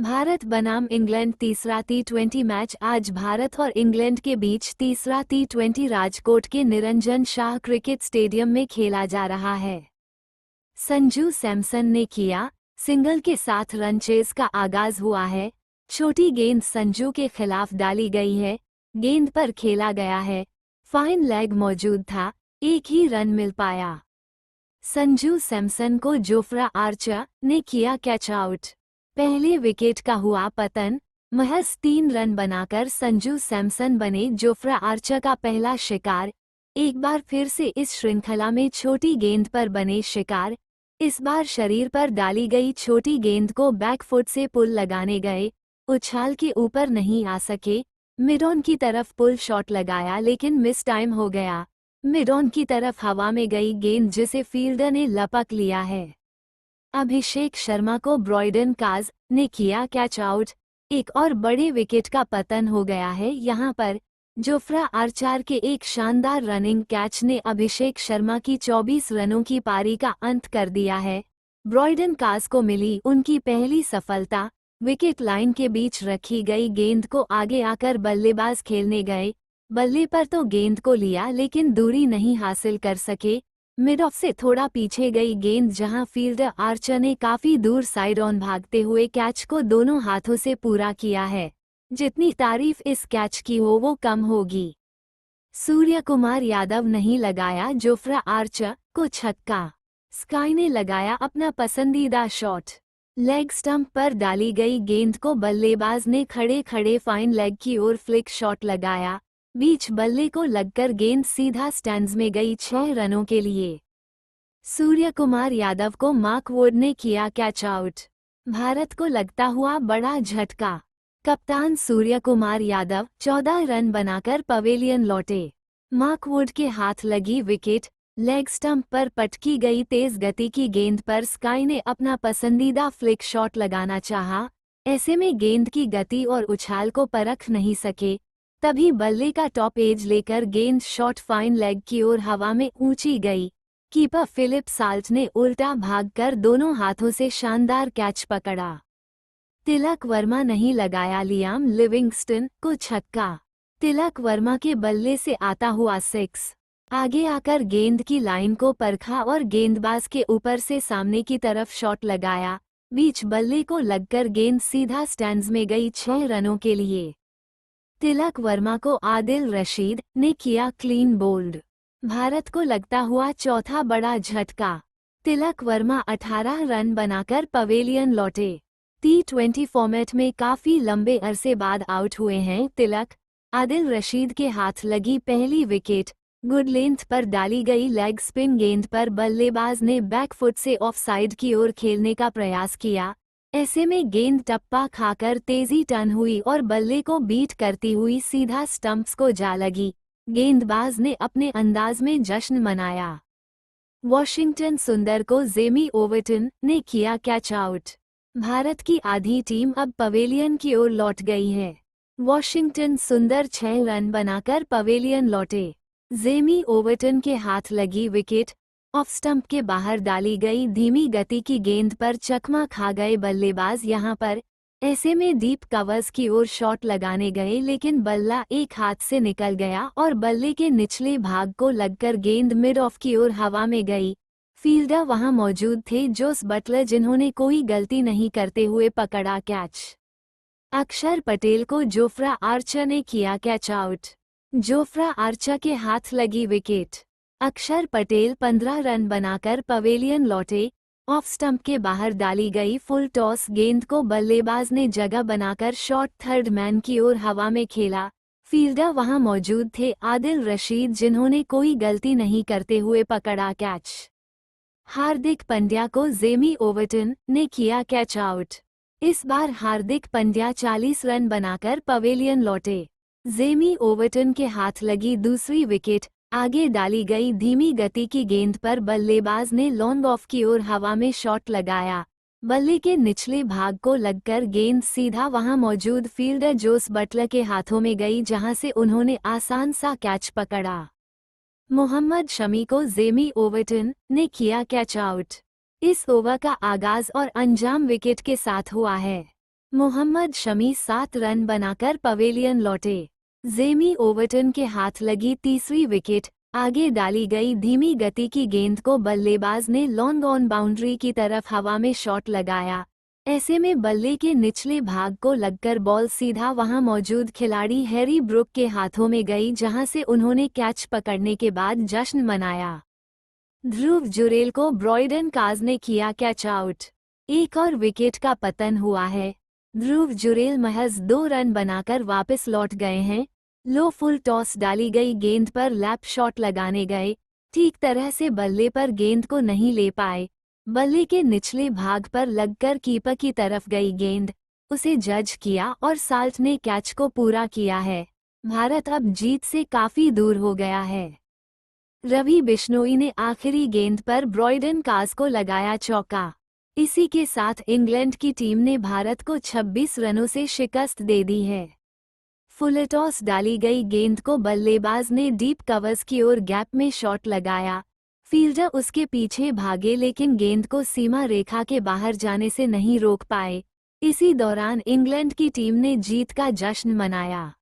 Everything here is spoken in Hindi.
भारत बनाम इंग्लैंड तीसरा टी20 मैच। आज भारत और इंग्लैंड के बीच तीसरा टी20 राजकोट के निरंजन शाह क्रिकेट स्टेडियम में खेला जा रहा है। संजू सैमसन ने किया सिंगल के साथ रन चेज का आगाज हुआ है। छोटी गेंद संजू के खिलाफ डाली गई है। गेंद पर खेला गया है। फाइन लेग मौजूद था, एक ही रन मिल पाया। संजू सैमसन को जोफ्रा आर्चर ने किया कैच आउट। पहले विकेट का हुआ पतन। महज 3 रन बनाकर संजू सैमसन बने जोफ्रा आर्चर का पहला शिकार। एक बार फिर से इस श्रृंखला में छोटी गेंद पर बने शिकार। इस बार शरीर पर डाली गई छोटी गेंद को बैकफुट से पुल लगाने गए। उछाल के ऊपर नहीं आ सके। मिड ऑन की तरफ पुल शॉट लगाया लेकिन मिस टाइम हो गया। मिड ऑन की तरफ हवा में गई गेंद जिसे फील्डर ने लपक लिया है। अभिषेक शर्मा को ब्रॉयडन काज ने किया कैच आउट। एक और बड़े विकेट का पतन हो गया है यहाँ पर। जोफ्रा आर्चर के एक शानदार रनिंग कैच ने अभिषेक शर्मा की 24 रनों की पारी का अंत कर दिया है। ब्रॉयडन काज को मिली उनकी पहली सफलता। विकेट लाइन के बीच रखी गई गेंद को आगे आकर बल्लेबाज खेलने गए। बल्ले पर तो गेंद को लिया लेकिन दूरी नहीं हासिल कर सके। मिड ऑफ से थोड़ा पीछे गई गेंद जहां फील्डर आर्चर ने काफी दूर साइड ऑन भागते हुए कैच को दोनों हाथों से पूरा किया है। जितनी तारीफ इस कैच की हो वो कम होगी। सूर्य कुमार यादव नहीं लगाया जोफ्रा आर्चर को छक्का। स्काई ने लगाया अपना पसंदीदा शॉट। लेग स्टंप पर डाली गई गेंद को बल्लेबाज ने खड़े खड़े फाइन लेग की ओर फ्लिक शॉट लगाया। बीच बल्ले को लगकर गेंद सीधा स्टैंड्स में गई 6 रनों के लिए। सूर्य कुमार यादव को मार्क वुड ने किया कैच आउट। भारत को लगता हुआ बड़ा झटका। कप्तान सूर्य कुमार यादव 14 रन बनाकर पवेलियन लौटे। मार्क वुड के हाथ लगी विकेट। लेग स्टंप पर पटकी गई तेज गति की गेंद पर स्काई ने अपना पसंदीदा फ्लिक शॉट लगाना चाहा। ऐसे में गेंद की गति और उछाल को परख नहीं सके। तभी बल्ले का टॉप एज लेकर गेंद शॉट फाइन लेग की ओर हवा में ऊंची गई। कीपर फिलिप साल्ट ने उल्टा भागकर दोनों हाथों से शानदार कैच पकड़ा। तिलक वर्मा नहीं लगाया लियाम लिविंगस्टन को छक्का। तिलक वर्मा के बल्ले से आता हुआ 6 आगे आकर गेंद की लाइन को परखा और गेंदबाज के ऊपर से सामने की तरफ शॉट लगाया। बीच बल्ले को लगकर गेंद सीधा स्टैंड्स में गई 6 रनों के लिए। तिलक वर्मा को आदिल रशीद ने किया क्लीन बोल्ड। भारत को लगता हुआ चौथा बड़ा झटका। तिलक वर्मा 18 रन बनाकर पवेलियन लौटे। टी20 फॉर्मेट में काफी लंबे अरसे बाद आउट हुए हैं तिलक। आदिल रशीद के हाथ लगी पहली विकेट। गुड लेंथ पर डाली गई लेग स्पिन गेंद पर बल्लेबाज ने बैकफुट से ऑफ साइड की ओर खेलने का प्रयास किया। ऐसे में गेंद टप्पा खाकर तेजी टर्न हुई और बल्ले को बीट करती हुई सीधा स्टंप्स को जा लगी। गेंदबाज ने अपने अंदाज में जश्न मनाया। वॉशिंगटन सुंदर को जेमी ओवर्टन ने किया कैच आउट। भारत की आधी टीम अब पवेलियन की ओर लौट गई है। वॉशिंगटन सुंदर 6 रन बनाकर पवेलियन लौटे। जेमी ओवर्टन के हाथ लगी विकेट। ऑफ स्टंप के बाहर डाली गई धीमी गति की गेंद पर चकमा खा गए बल्लेबाज यहाँ पर। ऐसे में डीप कवर्स की ओर शॉट लगाने गए लेकिन बल्ला एक हाथ से निकल गया और बल्ले के निचले भाग को लगकर गेंद मिड ऑफ की ओर हवा में गई। फील्डर वहां मौजूद थे जोस बटलर जिन्होंने कोई गलती नहीं करते हुए पकड़ा कैच। अक्षर पटेल को जोफ्रा आर्चर ने किया कैच आउट। जोफ्रा आर्चर के हाथ लगी विकेट। अक्षर पटेल 15 रन बनाकर पवेलियन लौटे। ऑफ स्टंप के बाहर डाली गई फुल टॉस गेंद को बल्लेबाज ने जगह बनाकर शॉट थर्ड मैन की ओर हवा में खेला। फील्डर वहां मौजूद थे आदिल रशीद जिन्होंने कोई गलती नहीं करते हुए पकड़ा कैच। हार्दिक पंड्या को जेमी ओवर्टन ने किया कैच आउट। इस बार हार्दिक पंड्या 40 रन बनाकर पवेलियन लौटे। जेमी ओवर्टन के हाथ लगी दूसरी विकेट। आगे डाली गई धीमी गति की गेंद पर बल्लेबाज ने लॉन्ग ऑफ की ओर हवा में शॉट लगाया। बल्ले के निचले भाग को लगकर गेंद सीधा वहां मौजूद फील्डर जोस बटलर के हाथों में गई जहां से उन्होंने आसान सा कैच पकड़ा। मोहम्मद शमी को जेमी ओवर्टन ने किया कैच आउट। इस ओवर का आगाज और अंजाम विकेट के साथ हुआ है। मोहम्मद शमी 7 रन बनाकर पवेलियन लौटे। जेमी ओवर्टन के हाथ लगी तीसरी विकेट। आगे डाली गई धीमी गति की गेंद को बल्लेबाज ने लॉन्ग ऑन बाउंड्री की तरफ हवा में शॉट लगाया। ऐसे में बल्ले के निचले भाग को लगकर बॉल सीधा वहां मौजूद खिलाड़ी हैरी ब्रुक के हाथों में गई, जहां से उन्होंने कैच पकड़ने के बाद जश्न मनाया। ध्रुव जुरेल को ब्रॉयडन काज ने किया कैच आउट। एक और विकेट का पतन हुआ है। ध्रुव जुरेल महज 2 रन बनाकर वापस लौट गए हैं। लो फुल टॉस डाली गई गेंद पर लैप शॉट लगाने गए, ठीक तरह से बल्ले पर गेंद को नहीं ले पाए। बल्ले के निचले भाग पर लगकर कीपर की तरफ गई गेंद, उसे जज किया और साल्ट ने कैच को पूरा किया है। भारत अब जीत से काफी दूर हो गया है। रवि बिश्नोई ने आखिरी गेंद पर ब्रॉयडन काज को लगाया चौका। इसी के साथ इंग्लैंड की टीम ने भारत को 26 रनों से शिकस्त दे दी है। फुल टॉस डाली गई गेंद को बल्लेबाज ने डीप कवर्स की ओर गैप में शॉट लगाया। फील्डर उसके पीछे भागे लेकिन गेंद को सीमा रेखा के बाहर जाने से नहीं रोक पाए। इसी दौरान इंग्लैंड की टीम ने जीत का जश्न मनाया।